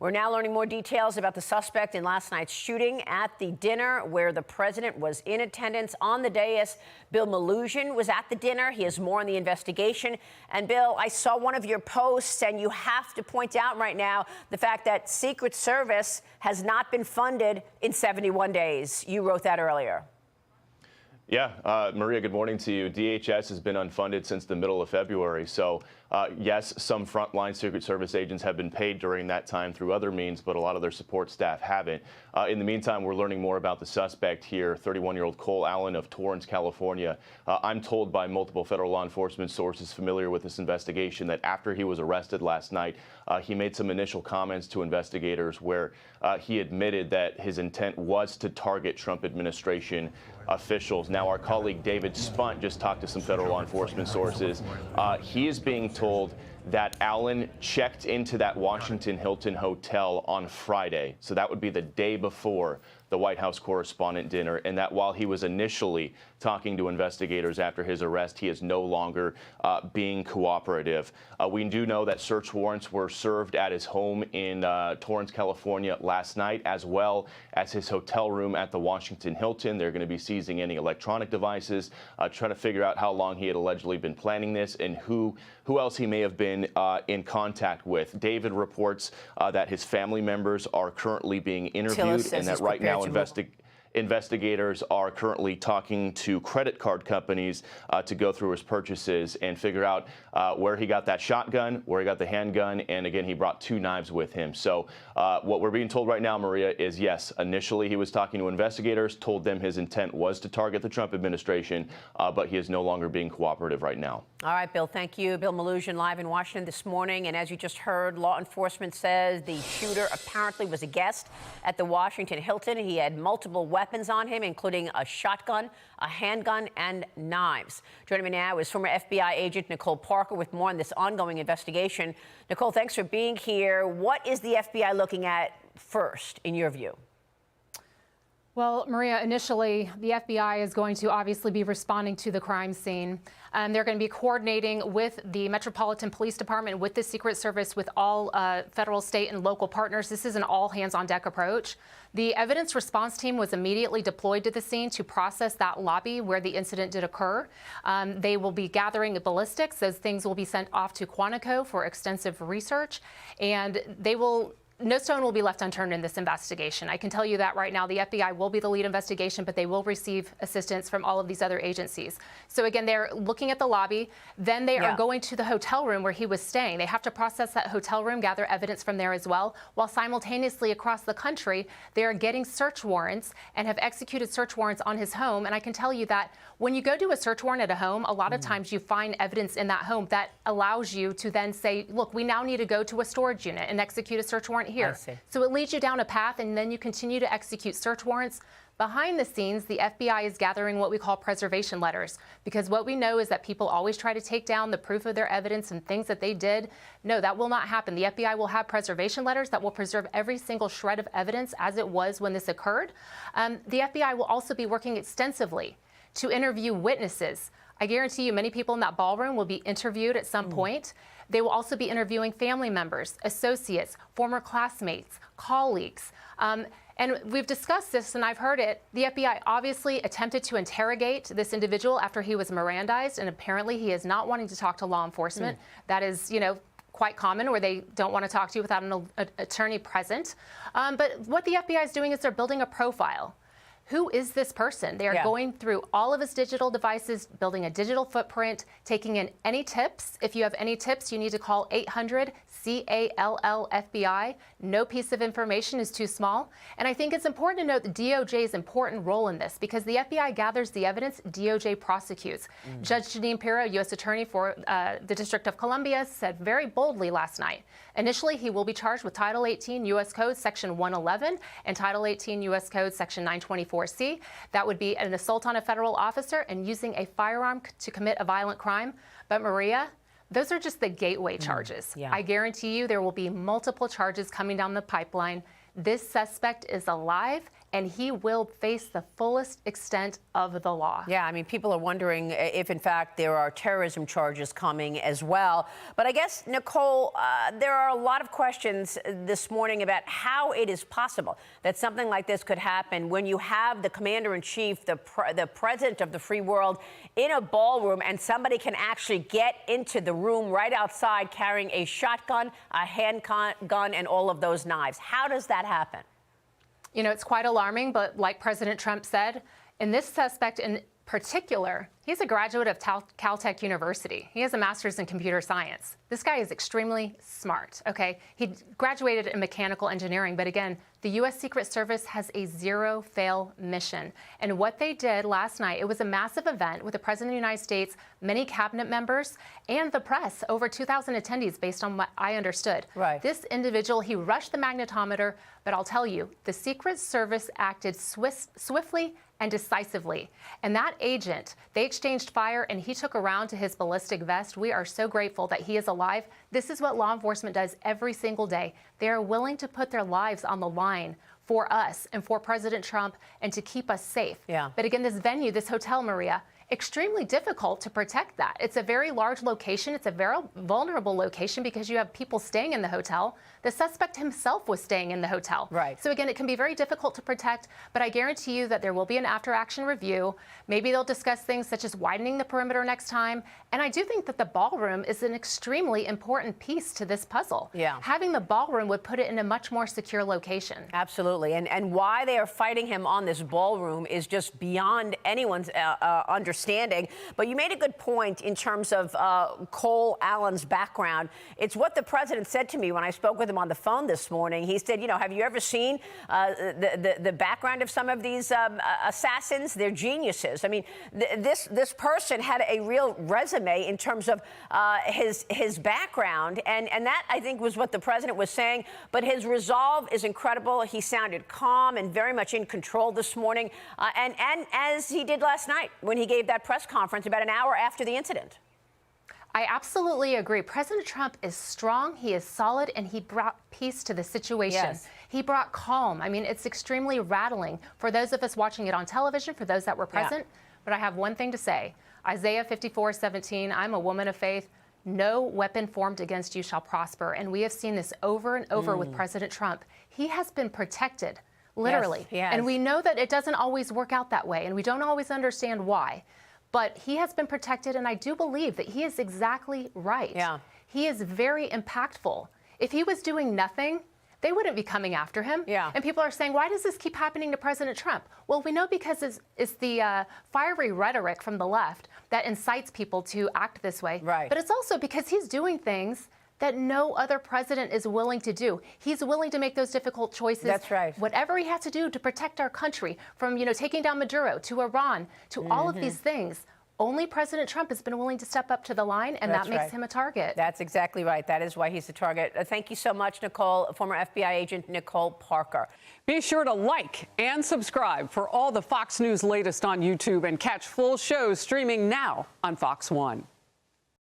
We're now learning more details about the suspect in last night's shooting at the dinner where the president was in attendance on the dais. Bill Melania was at the dinner. He has more on the investigation. And Bill, I saw one of your posts, and you have to point out right now the fact that Secret Service has not been funded in 71 days. You wrote that earlier. Yeah, Maria, good morning to you. DHS has been unfunded since the middle of February. So, yes, some frontline Secret Service agents have been paid during that time through other means, but a lot of their support staff haven't. In the meantime, we're learning more about the suspect here, 31-year-old Cole Allen of Torrance, California. I'm told by multiple federal law enforcement sources familiar with this investigation that after he was arrested last night, he made some initial comments to investigators where he admitted that his intent was to target Trump administration officials. Now, our colleague David Spunt just talked to some federal law enforcement sources. He is being told that Allen checked into that Washington Hilton hotel on Friday. So that would be the day before the White House Correspondent Dinner, and that while he was initially talking to investigators after his arrest, he is no longer being cooperative. We do know that search warrants were served at his home in Torrance, California last night, as well as his hotel room at the Washington Hilton. They're going to be seizing any electronic devices, trying to figure out how long he had allegedly been planning this and who else he may have been in contact with. David reports that his family members are currently being interviewed and that right now investigators are currently talking to credit card companies to go through his purchases and figure out where he got that shotgun, where he got the handgun, and again, he brought 2 knives with him. So what we're being told right now, Maria, is yes, initially he was talking to investigators, told them his intent was to target the Trump administration, but he is no longer being cooperative right now. All right, Bill, thank you. Bill Melania live in Washington this morning. And as you just heard, law enforcement says the shooter apparently was a guest at the Washington Hilton. He had multiple weapons on him, including a shotgun, a handgun, and knives. Joining me now is former FBI agent Nicole Parker with more on this ongoing investigation. Nicole, thanks for being here. What is the FBI looking at first, in your view? Well, Maria, initially, the FBI is going to obviously be responding to the crime scene. They're going to be coordinating with the Metropolitan Police Department, with the Secret Service, with all federal, state, and local partners. This is an all-hands-on-deck approach. The evidence response team was immediately deployed to the scene to process that lobby where the incident did occur. They will be gathering ballistics. Those things will be sent off to Quantico for extensive research, and no stone will be left unturned in this investigation. I can tell you that right now. The FBI will be the lead investigation, but they will receive assistance from all of these other agencies. So again, they're looking at the lobby. Then they are going to the hotel room where he was staying. They have to process that hotel room, gather evidence from there as well, while simultaneously across the country, they are getting search warrants and have executed search warrants on his home. And I can tell you that when you go do a search warrant at a home, a lot of times you find evidence in that home that allows you to then say, look, we now need to go to a storage unit and execute a search warrant here. So it leads you down a path, and then you continue to execute search warrants. Behind the scenes, the FBI is gathering what we call preservation letters, because what we know is that people always try to take down the proof of their evidence and things that they did. No, that will not happen. The FBI will have preservation letters that will preserve every single shred of evidence as it was when this occurred. The FBI will also be working extensively to interview witnesses. I guarantee you many people in that ballroom will be interviewed at some point. They will also be interviewing family members, associates, former classmates, colleagues. And we've discussed this, and I've heard it. The FBI obviously attempted to interrogate this individual after he was Mirandized, and apparently he is not wanting to talk to law enforcement. That is, quite common, where they don't want to talk to you without an attorney present. But what the FBI is doing is they're building a profile. Who is this person? They are going through all of his digital devices, building a digital footprint, taking in any tips. If you have any tips, you need to call 800-CALL-FBI. No piece of information is too small. And I think it's important to note the DOJ's important role in this, because the FBI gathers the evidence, DOJ prosecutes. Judge Jeanine Pirro, U.S. Attorney for the District of Columbia, said very boldly last night, initially he will be charged with Title 18 U.S. Code Section 111 and Title 18 U.S. Code Section 924C. That would be an assault on a federal officer and using a firearm to commit a violent crime. But Maria, those are just the gateway charges. I guarantee you there will be multiple charges coming down the pipeline. This suspect is alive, and he will face the fullest extent of the law. Yeah, I mean, people are wondering if, in fact, there are terrorism charges coming as well. But I guess, Nicole, there are a lot of questions this morning about how it is possible that something like this could happen when you have the commander-in-chief, the president of the free world, in a ballroom, and somebody can actually get into the room right outside carrying a shotgun, a handgun, and all of those knives. How does that happen? You know, it's quite alarming, but like President Trump said, in this suspect in particular, he's a graduate of Caltech University. He has a master's in computer science. This guy is extremely smart, okay? He graduated in mechanical engineering, but again, the U.S. Secret Service has a zero-fail mission. And what they did last night, it was a massive event with the President of the United States, many cabinet members, and the press, over 2,000 attendees, based on what I understood. Right. This individual, he rushed the magnetometer, but I'll tell you, the Secret Service acted swiftly and decisively. And that agent, they exchanged fire, and he took a round to his ballistic vest. We are so grateful that he is alive. This is what law enforcement does every single day. They are willing to put their lives on the line for us and for President Trump and to keep us safe. Yeah. But again, this venue, this hotel, Maria, extremely difficult to protect that. It's a very large location. It's a very vulnerable location because you have people staying in the hotel. The suspect himself was staying in the hotel. Right. So again, it can be very difficult to protect, but I guarantee you that there will be an after-action review. Maybe they'll discuss things such as widening the perimeter next time. And I do think that the ballroom is an extremely important piece to this puzzle. Yeah. Having the ballroom would put it in a much more secure location. Absolutely. And why they are fighting him on this ballroom is just beyond anyone's understanding. But you made a good point in terms of Cole Allen's background. It's what the president said to me when I spoke with him on the phone this morning. He said, you know, have you ever seen the background of some of these assassins? They're geniuses. I mean, this person had a real resume in terms of his background. And that, I think, was what the president was saying. But his resolve is incredible. He sounded calm and very much in control this morning. And as he did last night when he gave that press conference about an hour after the incident. I absolutely agree. President Trump is strong, he is solid, and he brought peace to the situation. Yes. He brought calm. I mean, it's extremely rattling for those of us watching it on television, for those that were present. Yeah. But I have one thing to say. Isaiah 54:17, I'm a woman of faith. No weapon formed against you shall prosper. And we have seen this over and over with President Trump. He has been protected, literally. Yes, he has. And we know that it doesn't always work out that way, and we don't always understand why. But he has been protected, and I do believe that he is exactly right. Yeah. He is very impactful. If he was doing nothing, they wouldn't be coming after him. Yeah. And people are saying, why does this keep happening to President Trump? Well, we know because it's the fiery rhetoric from the left that incites people to act this way. Right. But it's also because he's doing things that no other president is willing to do. He's willing to make those difficult choices. That's right. Whatever he has to do to protect our country from, you know, taking down Maduro to Iran to all of these things. Only President Trump has been willing to step up to the line, and that makes him a target. That's exactly right. That is why he's a target. Thank you so much, Nicole. Former FBI agent Nicole Parker. Be sure to like and subscribe for all the Fox News latest on YouTube and catch full shows streaming now on Fox One.